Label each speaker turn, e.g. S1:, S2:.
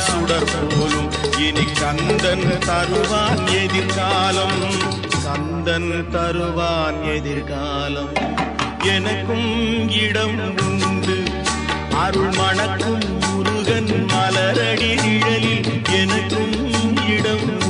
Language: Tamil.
S1: சுடர் போலும் இனி கந்தன் தருவான் எதிர்காலம். கந்தன் தருவான் எதிர்காலம். எனக்கும் இடம் உண்டு அருள் மணக்கும் முருகன் மலரடி நிழலில் எனக்கும் இடம்